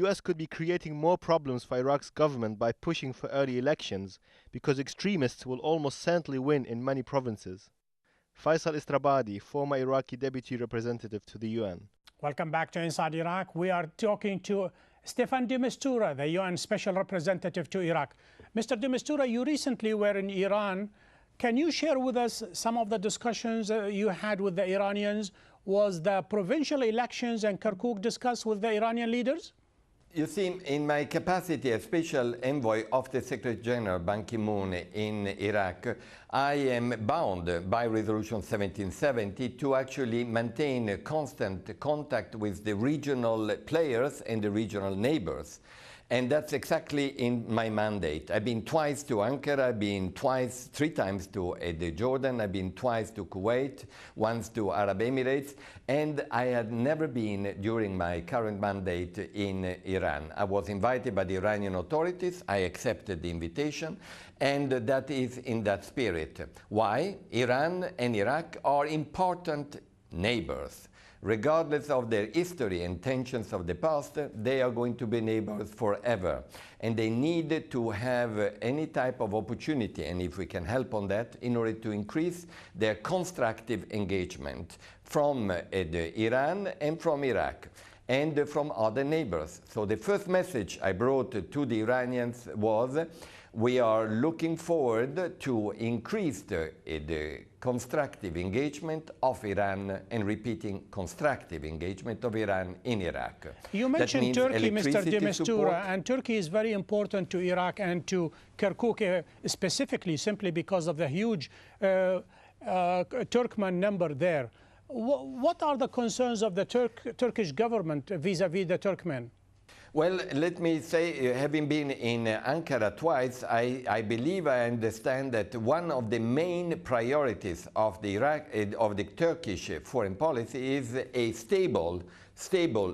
US could be creating more problems for Iraq's government by pushing for early elections because extremists will almost certainly win in many provinces. Faisal Istrabadi, former Iraqi deputy representative to the UN. Welcome back to Inside Iraq. We are talking to Steffan De Mistura, the UN Special Representative to Iraq. Mr. De Mistura, you recently were in Iran. Can you share with us some of the discussions you had with the Iranians? Was the provincial elections in Kirkuk discussed with the Iranian leaders? You see, in my capacity as special envoy of the Secretary General Ban Ki-moon in Iraq, I am bound by Resolution 1770 to actually maintain a constant contact with the regional players and the regional neighbors. And that's exactly in my mandate. I've been twice to Ankara, I've been three times to Jordan, I've been twice to Kuwait, once to Arab Emirates, and I had never been during my current mandate in Iran. I was invited by the Iranian authorities, I accepted the invitation, and that is in that spirit. Why? Iran and Iraq are important neighbors. Regardless of their history and tensions of the past, they are going to be neighbors forever. And they need to have any type of opportunity, and if we can help on that, in order to increase their constructive engagement from Iran and from Iraq and from other neighbors. So the first message I brought to the Iranians was, we are looking forward to increase the constructive engagement of Iran and repeating constructive engagement of Iran in Iraq. You mentioned Turkey, Mr. De Mistura, and Turkey is very important to Iraq and to Kirkuk specifically, simply because of the huge Turkmen number there. What are the concerns of the Turkish government vis-à-vis the Turkmen? Well, let me say, having been in Ankara twice, I believe I understand that one of the main priorities of the Turkish foreign policy is a stable,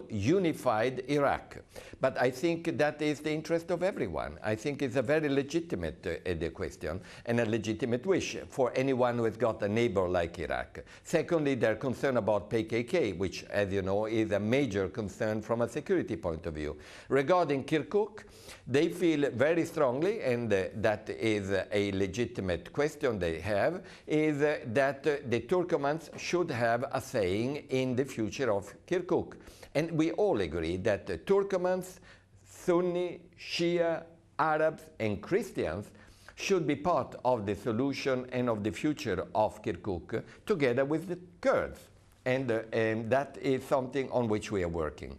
unified Iraq. But I think that is the interest of everyone. I think it's a very legitimate question and a legitimate wish for anyone who has got a neighbor like Iraq. Secondly, they're concerned about PKK, which, as you know, is a major concern from a security point of view. Regarding Kirkuk, they feel very strongly, and that is a legitimate question they have, is that the Turkomans should have a saying in the future of Kirkuk. And we all agree that the Turkomans, Sunni, Shia, Arabs, and Christians should be part of the solution and of the future of Kirkuk, together with the Kurds. And that is something on which we are working.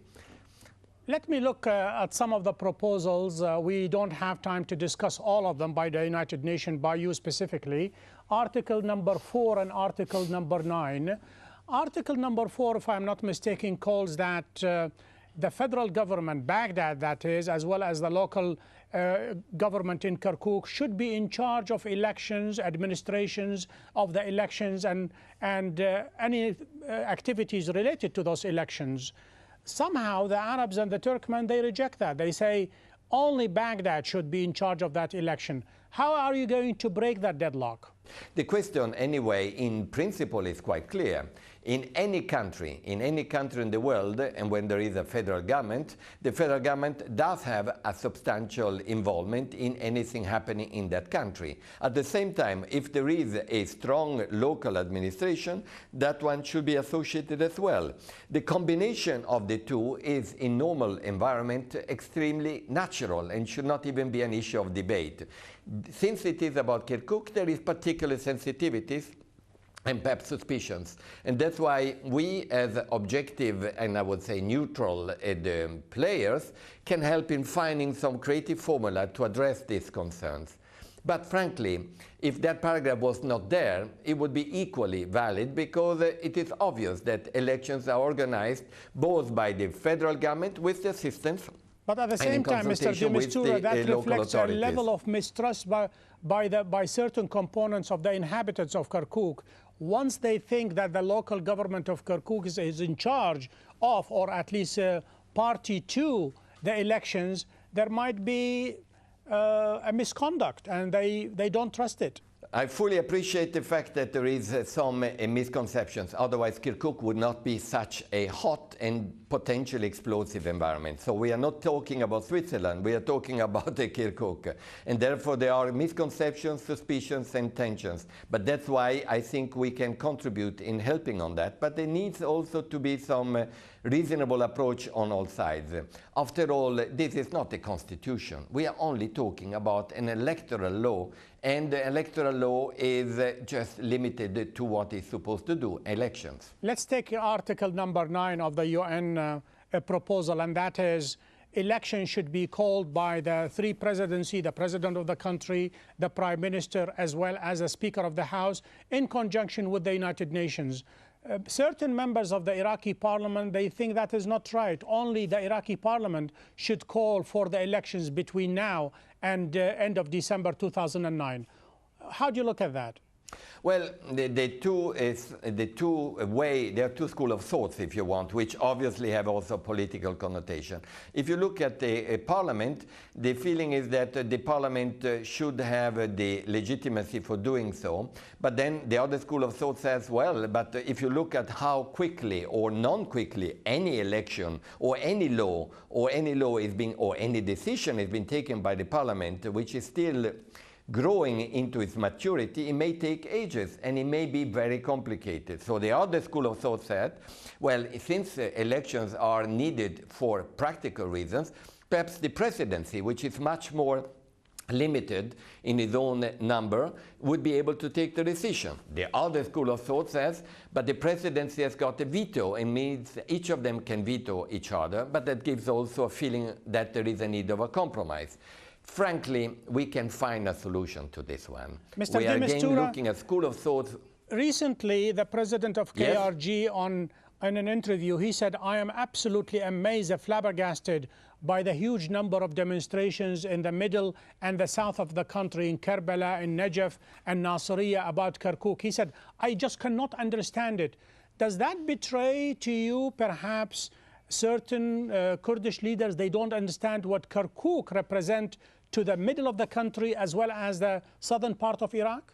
Let me look at some of the proposals. We don't have time to discuss all of them by the United Nations, by you specifically. Article number 4 and Article number 9. Article number 4, if I'm not mistaken, calls that the federal government, Baghdad that is, as well as the local government in Kirkuk, should be in charge of elections, administrations of the elections, and any activities related to those elections. Somehow the Arabs and the Turkmen, they reject that. They say only Baghdad should be in charge of that election. How are you going to break that deadlock? The question, anyway, in principle is quite clear. In any country in the world, and when there is a federal government, the federal government does have a substantial involvement in anything happening in that country. At the same time, if there is a strong local administration, that one should be associated as well. The combination of the two is, in normal environment, extremely natural and should not even be an issue of debate. Since it is about Kirkuk, there is particular sensitivities and perhaps suspicions. And that's why we, as objective and I would say neutral players, can help in finding some creative formula to address these concerns. But frankly, if that paragraph was not there, it would be equally valid, because it is obvious that elections are organized both by the federal government with the assistance. But at the same time, Mr. De Mistura, that reflects a level of mistrust by certain components of the inhabitants of Kirkuk. Once they think that the local government of Kirkuk is in charge of, or at least party to, the elections, there might be a misconduct, and they don't trust it. I fully appreciate the fact that there is some misconceptions. Otherwise, Kirkuk would not be such a hot and potentially explosive environment. So we are not talking about Switzerland. We are talking about Kirkuk. And therefore, there are misconceptions, suspicions, and tensions. But that's why I think we can contribute in helping on that. But there needs also to be some reasonable approach on all sides. After all, this is not a constitution. We are only talking about an electoral law, and the electoral law is just limited to what it's supposed to do, elections. Let's take Article number 9 of the UN proposal, and that is election should be called by the three presidency, the president of the country, the prime minister, as well as the speaker of the house, in conjunction with the United Nations. Certain members of the Iraqi parliament, they think that is not right. Only the Iraqi parliament should call for the elections between now and end of December 2009. How do you look at that? Well, there are two schools of thoughts, if you want, which obviously have also political connotation. If you look at the parliament, the feeling is that the parliament should have the legitimacy for doing so. But then the other school of thought says, well, but if you look at how quickly or non-quickly any election or any law is being, or any decision is being taken by the parliament, which is still growing into its maturity, it may take ages and it may be very complicated. So the other school of thought said, well, since elections are needed for practical reasons, perhaps the presidency, which is much more limited in its own number, would be able to take the decision. The other school of thought says, but the presidency has got a veto. It means each of them can veto each other, but that gives also a feeling that there is a need of a compromise. Frankly, we can find a solution to this one. Mr. We are De again Mistura, looking at school of thought. Recently, the president of KRG, in an interview, he said, I am absolutely amazed and flabbergasted by the huge number of demonstrations in the middle and the south of the country, in Karbala, in Najaf, and Nasiriyah about Kirkuk. He said, I just cannot understand it. Does that betray to you, perhaps, certain Kurdish leaders, they don't understand what Kirkuk represents to the middle of the country as well as the southern part of Iraq?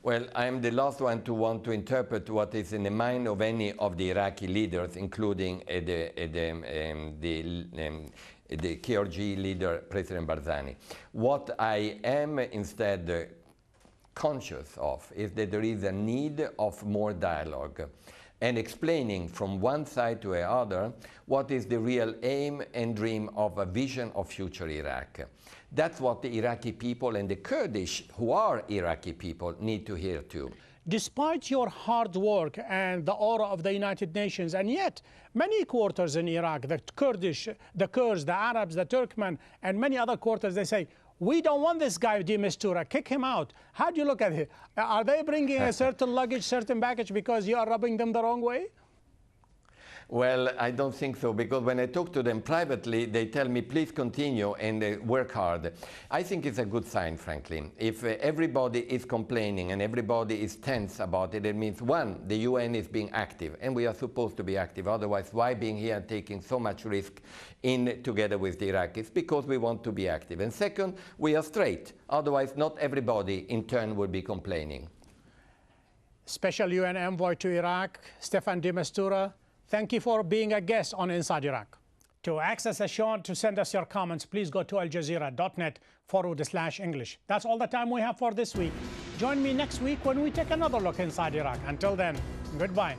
Well, I am the last one to want to interpret what is in the mind of any of the Iraqi leaders, including the KRG leader, President Barzani. What I am instead conscious of is that there is a need of more dialogue and explaining from one side to the other what is the real aim and dream of a vision of future Iraq. That's what the Iraqi people and the Kurdish, who are Iraqi people, need to hear too. Despite your hard work and the aura of the United Nations, and yet many quarters in Iraq, the Kurdish, the Kurds, the Arabs, the Turkmen, and many other quarters, they say, we don't want this guy, De Mistura, kick him out. How do you look at it? Are they bringing a certain luggage, certain baggage because you are rubbing them the wrong way? Well, I don't think so, because when I talk to them privately, they tell me, please continue and work hard. I think it's a good sign, frankly. If everybody is complaining and everybody is tense about it, it means, one, the UN is being active, and we are supposed to be active. Otherwise, why being here and taking so much risk in together with the Iraqis? Because we want to be active. And second, we are straight. Otherwise, not everybody in turn will be complaining. Special UN envoy to Iraq, Steffan De Mistura, thank you for being a guest on Inside Iraq. To access the show and to send us your comments, please go to aljazeera.net/English. That's all the time we have for this week. Join me next week when we take another look inside Iraq. Until then, goodbye.